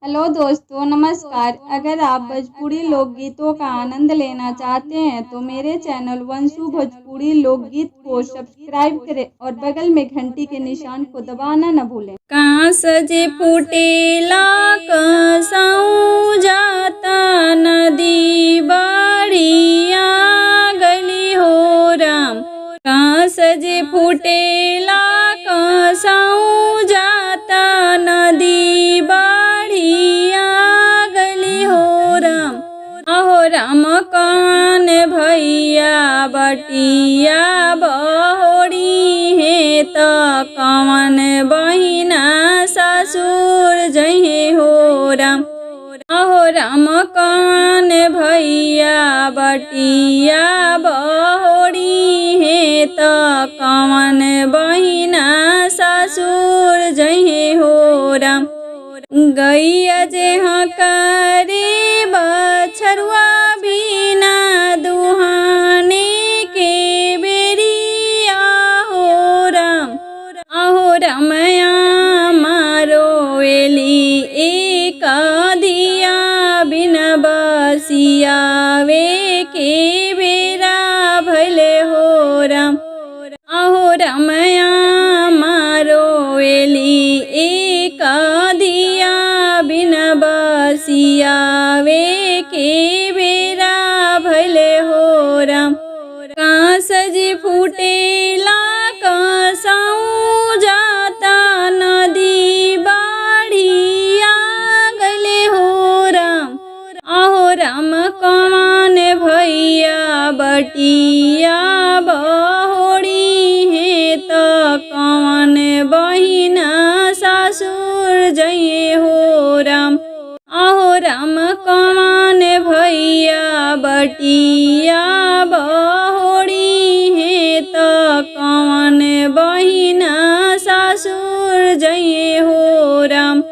Hello दोस्तों, नमस्कार। अगर आप भोजपुरी लोकगीतों का आनंद लेना चाहते हैं तो मेरे चैनल वंशु भोजपुरी लोकगीत को सब्सक्राइब करें और बगल में घंटी के निशान को दबाना न भूलें। कहाँ सजे फूटेला कसौं जाता नदी बाड़िया गली हो राम। कहाँ सजे फूटेला कसौं जाता नदी बाड़िया गली हो राम। अहो राम कौन भैया बटिया बहोड़ी है तो कौन बहिना ससुर जहे हो राम। अहो राम कौन भैया बटिया बहोड़ी है तो कौन बहिना ससुर जहे हो राम। गैया जे करे बछरुआ बिना दुहाने के बेरिया हो राम। अहो रामया मारो एली एक दिया बिना बसिया वे के बेरा भले हो राम। अहो रामया मारो एली एक दिया बिना बसिया वे के बेरा भले हो राम। कहाँ सजे फूटेला कसौं जाता नदी बाड़िया गले हो राम। अहो राम कौन भैया बटिया बहोड़ी है तो कौन बहिना ससुर जये हो राम। अहो राम कौन भैया बटिया बहोड़ी है तो कौन बहिना ससुर जये हो राम।